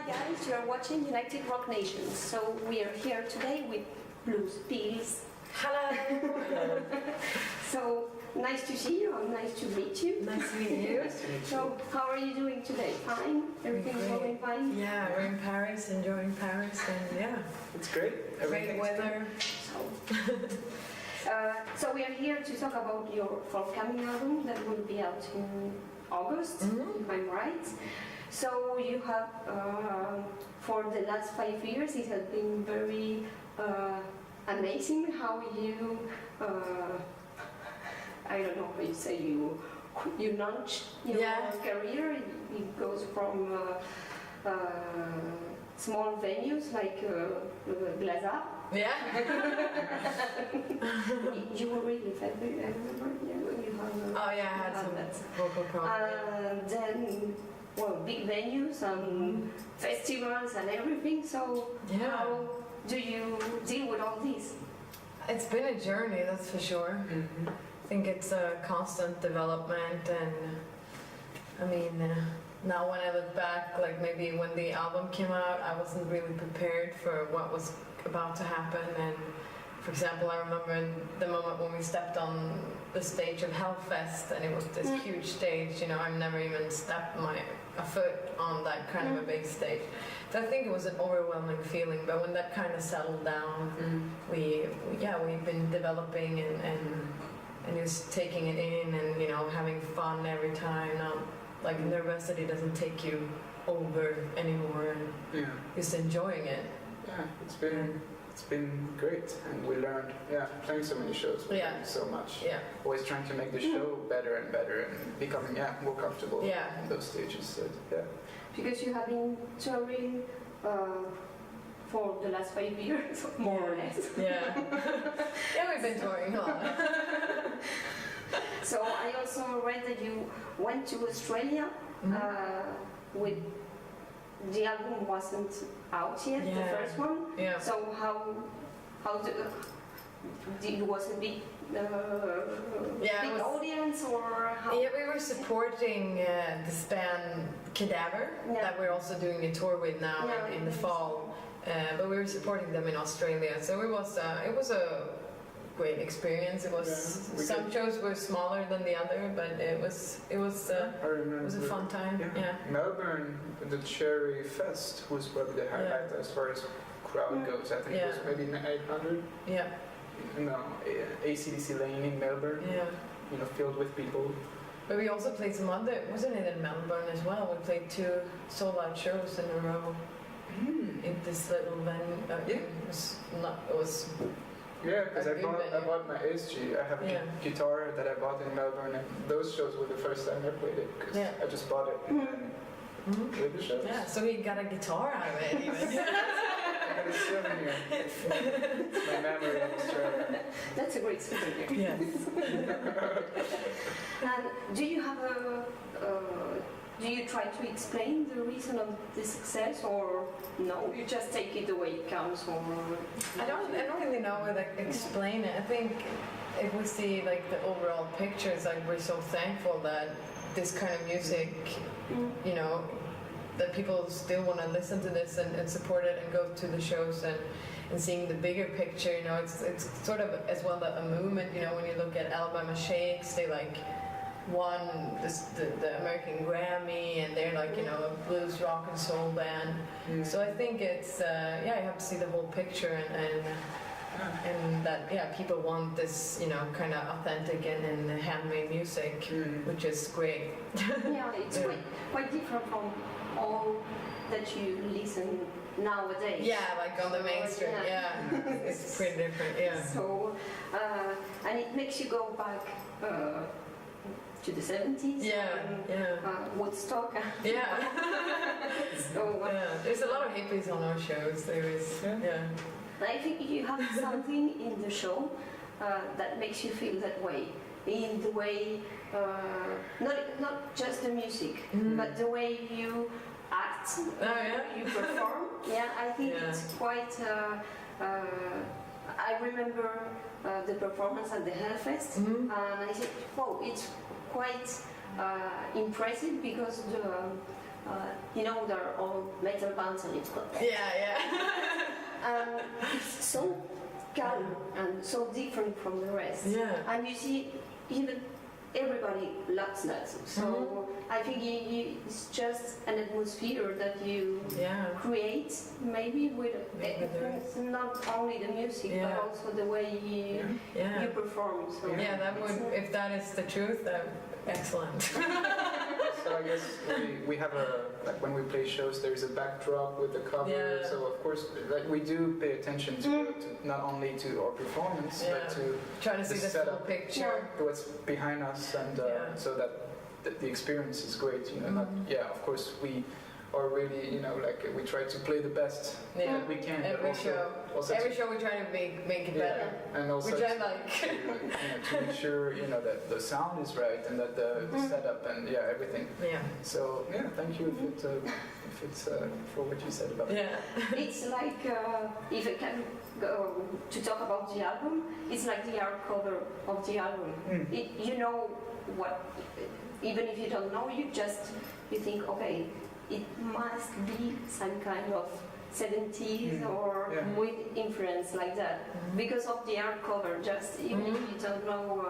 guys, you are watching United Rock Nations. So we are here today with Blues Pills. Hello! So nice to see you and nice to meet you. Nice to meet you. So how are you doing today? Fine? Everything's Great. going fine? Yeah, we're in Paris, enjoying Paris, and yeah. It's great. Great weather. So we are here to talk about your forthcoming album that will be out in August, if I'm right. So you have, for the last 5 years, it has been very amazing how you, I don't know how you say, you launch your career. It goes from small venues like Glaza. Yeah. You were really fat, I remember. You have, Oh yeah, I had some vocal problems. Then, well, big venues and festivals and everything. So how do you deal with all this? It's been a journey, that's for sure. I think it's a constant development, and I mean, now when I look back, like maybe when the album came out, I wasn't really prepared for what was about to happen. And for example, I remember the moment when we stepped on the stage of Hellfest, and it was this huge stage. You know, I've never even stepped a foot on that kind of a big stage. So I think it was an overwhelming feeling. But when that kind of settled down, we've been developing and just taking it in, and you know, having fun every time. Not like nervosity doesn't take you over anymore, and just enjoying it. Yeah, it's been great, and we learned. Playing so many shows, we learned so much. Always trying to make the show better and better, and becoming more comfortable in those stages. So, Because you have been touring for the last 5 years, more or less. Yeah, we've been touring a lot. So I also read that you went to Australia with the album wasn't out yet, the first one. So how was a big big audience, or how? Yeah, we were supporting this band Cadaver that we're also doing a tour with now in the fall. But we were supporting them in Australia, so it was a great experience. It was some shows were smaller than the other, but it was a fun time. Melbourne, the Cherry Fest was probably the highlight as far as crowd goes. I think it was maybe 800. No, ACDC Lane in Melbourne. You know, filled with people. But we also played some other, wasn't it in Melbourne as well? We played 2 sold-out shows in a row in this little venue. It was. Yeah, because I bought my SG. I have a guitar that I bought in Melbourne, and those shows were the first time I played it, because I just bought it and then played the shows. Yeah, so he got a guitar out of it even. I got a souvenir. It's my memory of Australia. That's a great souvenir. Yes. And do you have do you try to explain the reason of the success, or no, you just take it the way it comes? Or I don't really know how to explain it. I think if we see like the overall picture, it's like we're so thankful that this kind of music, you know, that people still want to listen to this and support it and go to the shows and seeing the bigger picture. You know, it's sort of as well a movement. You know, when you look at Alabama Shakes, they like won the American Grammy, and they're like, you know, a blues rock and soul band. So I think it's you have to see the whole picture, and that people want this, you know, kind of authentic and handmade music, which is great. It's quite different from all that you listen nowadays. Like on the mainstream. It's pretty different. So and it makes you go back to the 70s. Woodstock. So there's a lot of hippies on our shows. There is. I think you have something in the show that makes you feel that way. In the way, not just the music, but the way you act, you perform. I think it's quite. I remember the performance at the Hellfest, and I said, "Wow, it's quite impressive," because you know, they're all metal bands and it's got Yeah. it's so calm and so different from the rest. Yeah. And you see, even everybody loves that. So I think it's just an atmosphere that you create, maybe with not only the music, but also the way you perform. So that would, if that is the truth, excellent. So I guess we have like when we play shows, there's a backdrop with the cover. So of course, like we do pay attention to not only to our performance, but to try to see the full picture, what's behind us, and so that the experience is great. You know, not, of course we are really, you know, like we try to play the best that we can. Every show we try to make it better. And also which I like. to make sure, you know, that the sound is right and that the setup and everything. Yeah. So thank you if it's for what you said about it. It's like if I can go to talk about the album, it's like the art cover of the album. You know what, even if you don't know, you think, okay, it must be some kind of 70s or with influence like that because of the art cover. Just even if you don't know,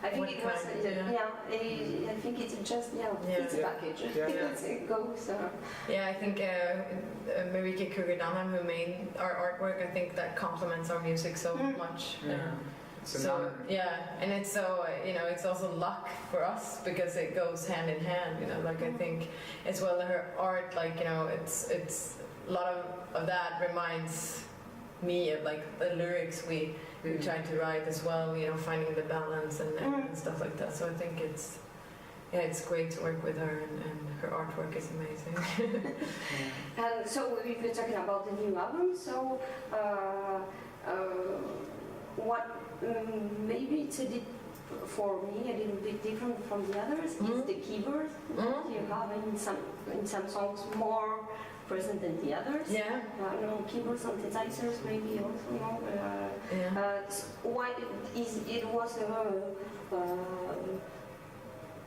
I think it was I think it's just it's a package. It goes. I think Marike Kruger-Dunham, who made our artwork, I think that complements our music so much. So and it's so it's also luck for us because it goes hand in hand. You know, like I think as well her art, like it's a lot of that reminds me of like the lyrics we tried to write as well. You know, finding the balance and stuff like that. So I think it's great to work with her, and her artwork is amazing. And so we've been talking about the new album. So what maybe it's for me a little bit different from the others is the keyboard. You have in some songs more present than the others. Keyboard synthesizers maybe also. Why it was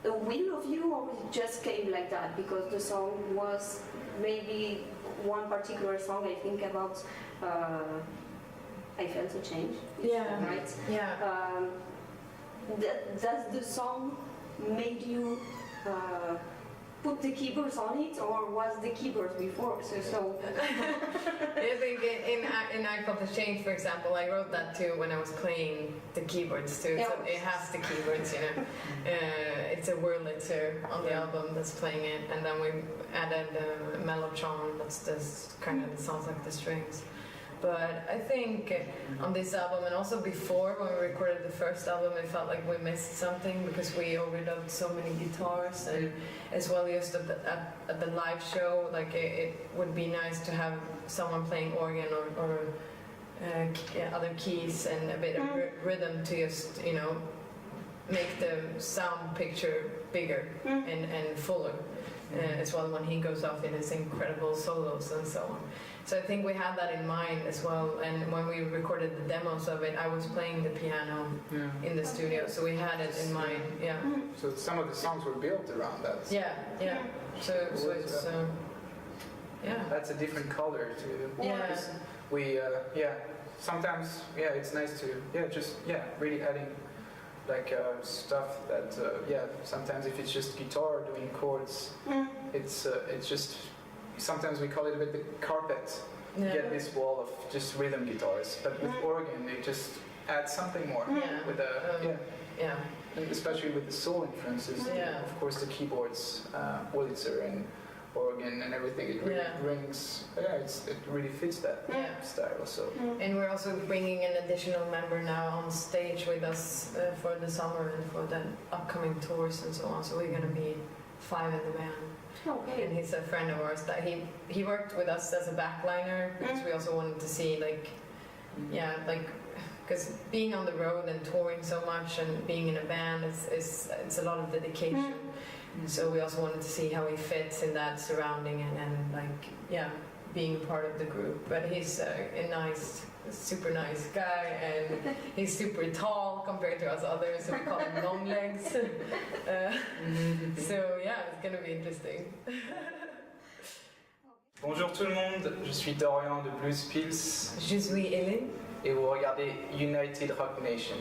a will of you, or it just came like that because the song was maybe one particular song I think about. I felt a change. Right? Does the song made you put the keyboards on it, or was the keyboards before? So I think in I Felt a Change, for example, I wrote that too when I was playing the keyboards too. So it has the keyboards, you know. It's a Wurlitzer on the album that's playing it, and then we added Mellotron. That's kind of sounds like the strings. But I think on this album, and also before when we recorded the first album, it felt like we missed something because we overdubbed so many guitars, and as well just at the live show, like it would be nice to have someone playing organ or other keys and a bit of rhythm to just make the sound picture bigger and fuller. As well when he goes off in his incredible solos and so on. So I think we had that in mind as well, and when we recorded the demos of it, I was playing the piano in the studio, so we had it in mind. So some of the songs were built around that. So it's that's a different color too. We sometimes it's nice to just really adding like stuff that sometimes if it's just guitar doing chords, it's just sometimes we call it a bit the carpet. You get this wall of just rhythm guitars, but with organ it just adds something more with and especially with the soul influences. Of course the keyboards, Wurlitzer and organ and everything, it really brings it really fits that style. So and we're also bringing an additional member now on stage with us for the summer and for the upcoming tours and so on, so we're going to be 5 in the band. And he's a friend of ours that he worked with us as a backliner because we also wanted to see because being on the road and touring so much and being in a band it's a lot of dedication. So we also wanted to see how he fits in that surrounding and being part of the group. But he's a super nice guy, and he's super tall compared to us others, so we call him long legs. So it's gonna be interesting. Bonjour tout le monde, je suis Dorian de Blues Pills. Je suis Hélène. Et vous regardez United Rock Nation.